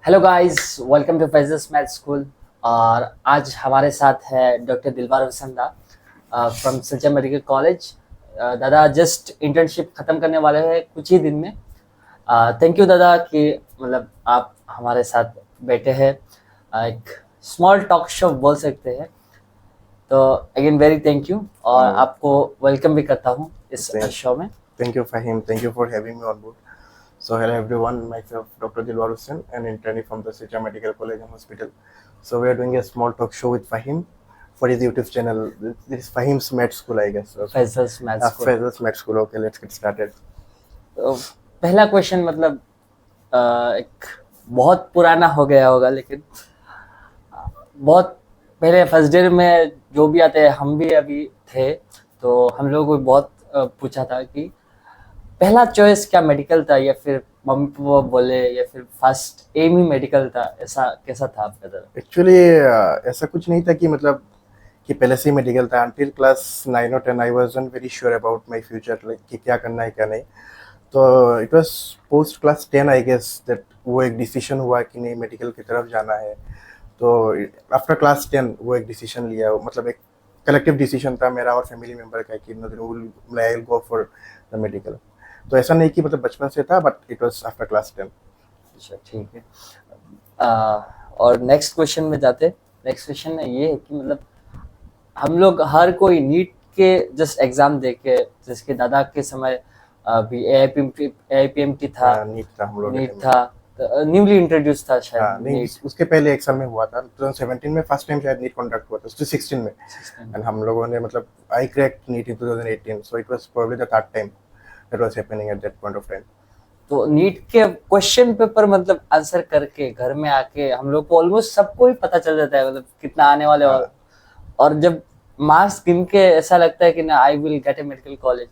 Hello guys, welcome to Fazal's med school. और आज हमारे साथ है doctor Dilbar Wasanda from Sachcha medical college. दादा जस्ट इंटर्नशिप ख़त्म करने वाले हैं कुछ ही दिन में। थैंक यू दादा कि मतलब आप हमारे साथ बैठे हैं। एक स्मॉल टॉक शो बोल सकते हैं। तो अगेन वेरी थैंक यू और Uh, आपको वेलकम भी करता हूँ इस thank, शो में। thank you, Fahim. Thank you for having me on board. So, hello everyone. Myself, Dr. Dilwar Hussain, an internee from the Sita Medical College and Hospital. So, we are doing a small talk show with Fahim for his YouTube channel. This is Fahim's Med School, I guess. Fazal's med school. Fazal's Med School. Okay, let's get started. तो पहला question मतलब एक बहुत पुराना हो गया होगा, लेकिन बहुत पहले फर्स्ट ईयर में जो भी आते हैं हम भी अभी थे, तो हम लोगों को बहुत पूछा था कि पहला चॉइस क्या मेडिकल था, या फिर मम्मी पापा बोले, या फिर फर्स्ट एम ही मेडिकल था। ऐसा कैसा था आपका तरफ? एक्चुअली ऐसा कुछ नहीं था कि मतलब कि पहले से ही मेडिकल था। अंटिल क्लास 9 और 10 I wasn't very sure about my future, like कि क्या करना है क्या नहीं। तो it was post class 10 I guess that वो एक डिसीजन हुआ कि नहीं मेडिकल की तरफ जाना है। तो आफ्टर क्लास 10 वो एक डिसीजन लिया, मतलब एक कलेक्टिव डिसीजन था मेरा और फैमिली मेंबर का कि I will go for the medical. तो ऐसा नहीं कि मतलब बचपन से था, but it was after class 10। अच्छा, ठीक है। और नेक्स्ट क्वेश्चन में जाते। नेक्स्ट क्वेश्चन में ये है कि मतलब हम लोग हर कोई नीट के जस्ट एग्जाम दे के, जिसके दादा के समय भी एआईपीएमटी था, नीट था हम लोग के नीट टाइम में। था, न्यूली इंट्रोड्यूस था हाँ शायद नहीं, नीट। उसके पहले एक साल में हुआ था, 2017 में फर्स्ट टाइम शायद नीट कंडक्ट हुआ था, 2016 में। एंड हम लोगों ने मतलब I cracked NEET in 2018, so it was probably the third time that was happening at that point of time. तो नीट के क्वेश्चन पेपर मतलब आंसर करके घर में आके हम लोग को ऑलमोस्ट सबको ही पता चल जाता है मतलब कितना आने वाले। और जब मार्क्स गिन के ऐसा लगता है कि ना आई will gate A medical college,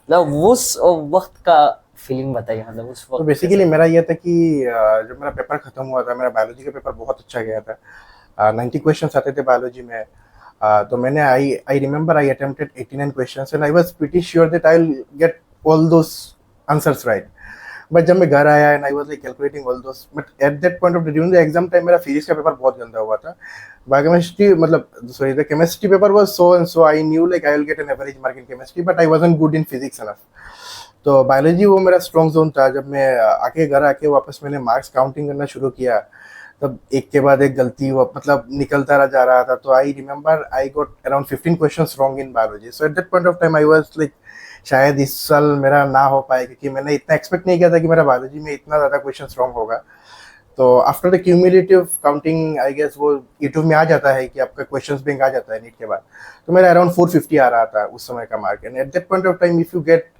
मतलब उस वक्त का फीलिंग बताइए, मतलब उस तो वक्त कैसा बेसिकली था? मेरा ये था कि जब मेरा पेपर खत्म हुआ था, मेरा बायोलॉजी का पेपर बहुत अच्छा गया था। 90 क्वेश्चंस आते थे बायोलॉजी में। तो मैंने I I remember I attempted 89 questions and I was pretty sure that I will get all those answers right. But जब मैं घर आया and I was like calculating all those, but at that point of during the exam time मेरा physics का paper बहुत गंदा हुआ था। बायोकेमिस्ट्री मतलब sorry the chemistry paper was so and so, I knew like I will get an average mark in chemistry, but I wasn't good in physics enough. तो biology वो मेरा स्ट्रॉन्ग जोन था। जब मैं आके घर आके वापस मैंने मार्क्स काउंटिंग करना शुरू किया, तब एक के बाद एक गलती वो मतलब निकलता रह जा रहा था। तो आई remember I got around 15 questions wrong in biology. So eight that point of time I was like शायद इस साल मेरा ना हो पाए, क्योंकि मैंने इतना एक्सपेक्ट नहीं किया था कि मेरा बायोलॉजी में इतना ज़्यादा क्वेश्चंस रॉन्ग होगा। तो after the cumulative counting I guess वो यूट्यूब में आ जाता है कि आपका क्वेश्चंस बैंक आ जाता है नीट के बाद। तो मेरा अराउंड 450 आ रहा था उस समय का mark. And eight that point of time if you get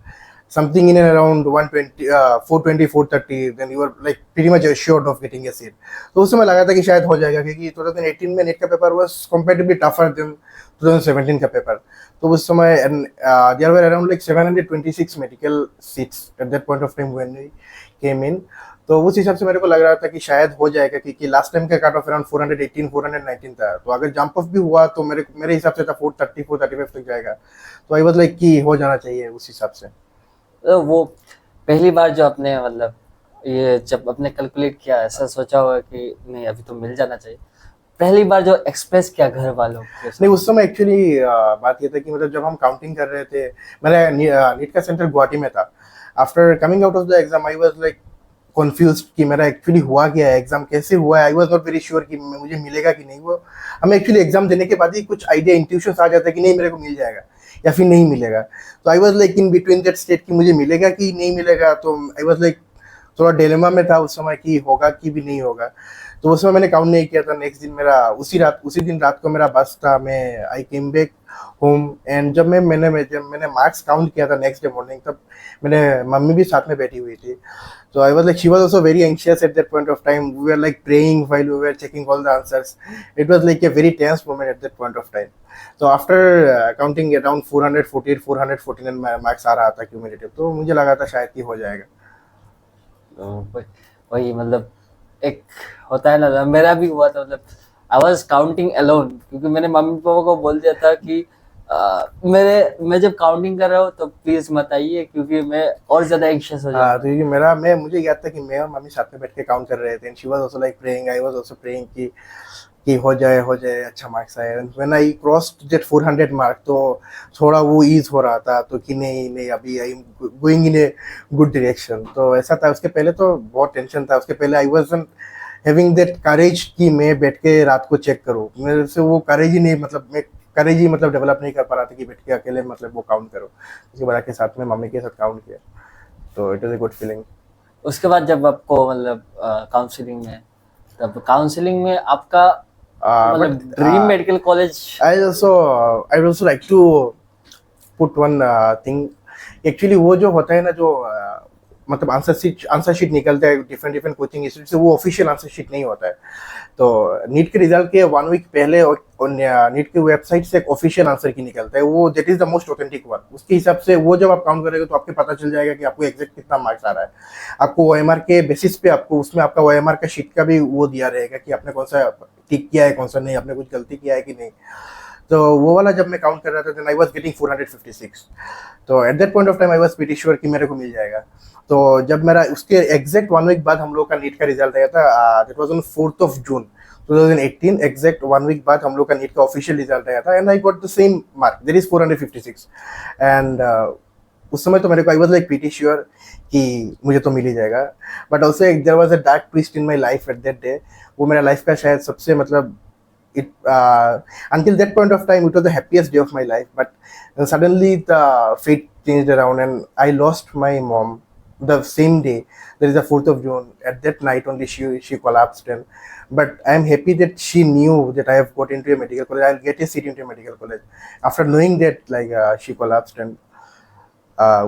something in and around 120 420 430, then you are like pretty much assured of getting a seat. तो उस समय लगा था कि शायद हो जाएगा, क्योंकि 2018 में नेट का paper was comparatively tougher than 2017 का पेपर। तो उस समय there were around like 726 medical seats at that point of time when we came in। तो उस हिसाब से मेरे को लग रहा था कि शायद हो जाएगा, क्योंकि लास्ट टाइम का कट ऑफ अराउंड 418 419 था। तो अगर जंप ऑफ भी हुआ तो मेरे हिसाब से था 430 435 तक जाएगा। तो आई वाज लाइक कि हो जाना चाहिए उस हिसाब से। तो वो पहली बार जो आपने मतलब ये जब आपने कैलकुलेट किया, ऐसा सोचा होगा कि नहीं अभी तो मिल जाना चाहिए, पहली बार जो एक्सप्रेस किया घर वालों के नहीं, सामने? उस समय एक्चुअली बात ये था कि मतलब जब हम काउंटिंग कर रहे थे, मेरा नीट का सेंटर गुवाहाटी में था। After coming out of the exam I was like confused कि मेरा एक्चुअली हुआ क्या है, एग्जाम कैसे हुआ है। I was not very sure कि मुझे मिलेगा कि नहीं। वो हमें एक्चुअली एग्जाम देने के बाद ही कुछ आइडिया इंट्यूशन आ जाता है कि नहीं मेरे को मिल जाएगा या फिर नहीं मिलेगा। तो आई was like in between that state कि मुझे मिलेगा कि नहीं मिलेगा। तो आई वाज लाइक थोड़ा डिलेमा में था उस समय कि होगा कि भी नहीं होगा। तो उस समय मैंने काउंट नहीं किया था। नेक्स्ट दिन मेरा उसी दिन रात को मेरा बस था। मैं आई केम बैक होम एंड जब मैंने मार्क्स काउंट किया था नेक्स्ट डे मॉर्निंग, तब मैंने मम्मी भी साथ में बैठी हुई थी। So I was like, she was also very anxious at that point of time. We were like praying while we were checking all the answers. It was like a very tense moment at that point of time. So after counting around 448 449 marks आ रहा था cumulative, तो मुझे लगा था शायद कि हो जाएगा। तो वही मतलब एक होता है ना, मेरा भी हुआ था। मतलब आई वाज काउंटिंग अलोन, क्योंकि मैंने मम्मी पापा को बोल दिया था कि मैं जब काउंटिंग कर रहा हूँ तो प्लीज मत आइए, क्योंकि मैं और ज्यादा एंग्शियस हो हाँ, जाऊँ। तो ये मुझे याद था कि मैं और मम्मी साथ में बैठ के काउंट कर रहे थे, and she was also like praying, I was also praying कि हो जाए अच्छा मार्क्स आए। When I crossed that 400 mark, तो थोड़ा वो ईज हो रहा था, तो कि नहीं नहीं अभी I am going in a good direction. तो ऐसा था। उसके पहले तो बहुत टेंशन था। उसके पहले I wasn't having that courage कि मैं बैठ के रात को चेक करूँ। मेरे से वो करेज ही नहीं, मतलब मैं करेज ही मतलब डेवलप नहीं कर पा रहा था कि बैठ के अकेले मतलब वो काउंट करो। उसके बाद के साथ में मम्मी के साथ काउंट किया, तो it was a good feeling. उसके बाद जब आपको मतलब काउंसलिंग में, तब काउंसलिंग में आपका मतलब but dream medical college? I also like to put one thing. Actually वो जो होता है ना, जो मतलब आंसर शीट निकलता है डिफरेंट डिफरेंट कोचिंग इंस्टीट्यूट से, वो ऑफिशियल आंसर शीट नहीं होता है। तो नीट के रिजल्ट के 1 वीक पहले नीट की वेबसाइट से एक ऑफिशियल आंसर की निकलता है, वो that is the most authentic one. उसके हिसाब से वो जब आप काउंट करेंगे तो आपको पता चल जाएगा कि आपको एग्जैक्ट कितना मार्क्स आ रहा है। आपको OMR के बेसिस पे आपको उसमें आपका OMR का शीट का भी वो दिया रहेगा कि आपने कौन सा टिक किया है, कौन सा नहीं, आपने कुछ गलती किया है कि नहीं। तो वो वाला जब मैं काउंट कर रहा था, देन आई वाज गेटिंग 456। तो eight that point of time I was pretty sure कि मेरे को मिल जाएगा। तो जब मेरा उसके एग्जैक्ट 1 वीक बाद हम लोग का नीट का रिजल्ट आया था, that was on 4th of June 2018। Exact 1 week बाद हम लोग का नीट का ऑफिशियल रिजल्ट आया था, and I got the same mark, that is 456। And उस समय तो मेरे को I was like pretty sure कि मुझे तो मिल ही जाएगा। But also there was a dark twist in my life at that day. वो मेरा लाइफ का शायद सबसे मतलब it until that point of time it was the happiest day of my life, but suddenly the fate changed around and I lost my mom the same day. There is a 4th of June. At that night only she collapsed, and but I am happy that she knew that I have got into a medical college, I'll get a seat into a medical college. After knowing that, like she collapsed, and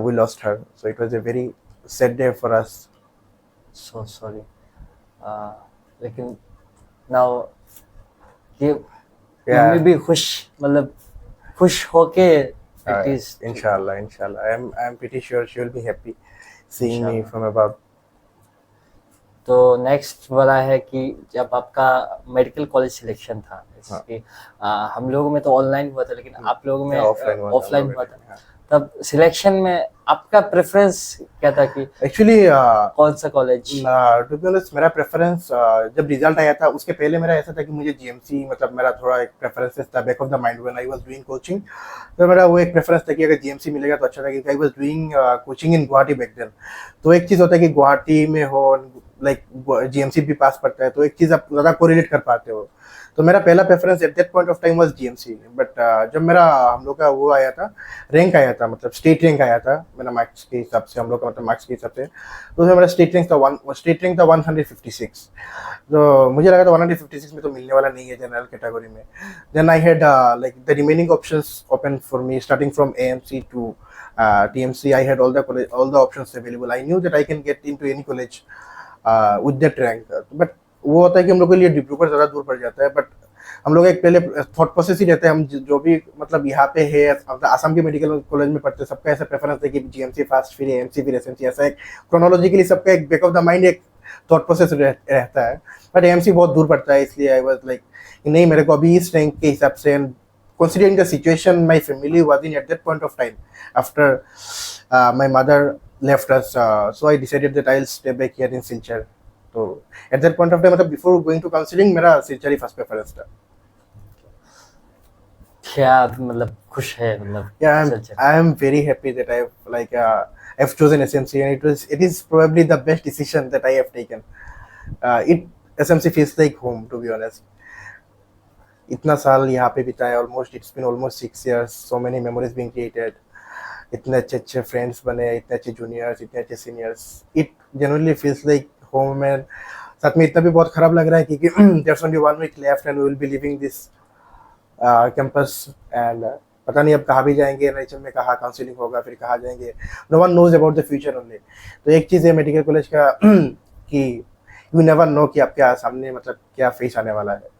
we lost her, so it was a very sad day for us. So sorry. लेकिन now ये Yeah. Mummy भी खुश, मतलब खुश होके at least. Inshallah, I am pretty sure she will be happy seeing me Inshallah. from above. तो next वाला है कि जब आपका मेडिकल कॉलेज सिलेक्शन था, जैसे हाँ। कि हम लोगों में तो ऑनलाइन हुआ था, लेकिन आप लोगों में ऑफलाइन हुआ था, ऑफलाइन हम लोगों हुआ में, था। हाँ। तब सिलेक्शन में आपका प्रेफरेंस क्या था कि एक्चुअली कौन सा कॉलेज? टू बी ऑनेस्ट, मेरा प्रेफरेंस जब रिजल्ट आया था उसके पहले मेरा ऐसा था कि मुझे GMC, मतलब मेरा थोड़ा एक प्रेफरेंस था back of the mind when I was doing coaching. तो मेरा वो एक प्रेफरेंस था कि अगर GMC मिलेगा तो अच्छा था, क्योंकि I was doing coaching in Guwahati back then. तो एक चीज़ होता है कि गुवाहाटी में हो, लाइक GMC भी पास पड़ता है, तो एक चीज़ आप ज़्यादा कोरिलेट कर पाते हो। तो मेरा पहला preference eight that point of time was GMC। But जब मेरा हम लोग का वो आया था, रैंक आया था, मतलब स्टेट रैंक आया था मेरा मार्क्स के हिसाब से, हम लोग का मतलब मार्क्स के हिसाब से, तो उसमें मेरा स्टेट रैंक था 156। तो मुझे लगा था 156 में तो मिलने वाला नहीं है जनरल कैटेगरी में। Then I had like the remaining options open for me, starting from AMC to TMC. I had all the options available. I knew that I can get into any college with that rank. But वो होता है कि हम लोग के लिए डिब्रूगढ़ ज़्यादा दूर पड़ जाता है। बट हम लोग एक पहले थॉट प्रोसेस ही रहता है, हम जो भी मतलब यहाँ पे है आसाम के मेडिकल कॉलेज में पढ़ते हैं, सबका ऐसा प्रेफरेंस है कि GMC फर्स्ट, फिर AMC, फिर SMC, ऐसा एक क्रोनोलॉजिकली सबका एक बैक ऑफ द माइंड एक थॉट प्रोसेस रहता है। बट AMC बहुत दूर पड़ता है, इसलिए आई वाज लाइक नहीं, मेरे को अभी इस रैंक के हिसाब से, and considering the situation my family was in at that point of time after my mother left us, so I decided that I'll stay back here in Silchar. So at that point of time, मतलब before going to counseling, मेरा Silchar ही first preference था। क्या मतलब खुश है मतलब? Yeah, I am very happy that I've chosen SMC, and it is probably the best decision that I have taken. SMC feels like home, to be honest. इतना साल यहाँ पे बिताया, it's been almost 6 years, so many memories being created, इतने अच्छे अच्छे friends बने, इतने अच्छे जूनियर्स, इतने अच्छे seniors, it generally feels like home. And साथ में इतना भी बहुत खराब लग रहा है क्योंकि there's only 1 week left and we will be leaving this campus, and पता नहीं अब कहाँ भी जाएंगे, NHM में कहाँ काउंसलिंग होगा, फिर कहाँ जाएंगे, no one knows about the future only. तो एक चीज़ है मेडिकल कॉलेज का कि यू नेवर नो कि आपके सामने मतलब क्या फेस आने वाला है।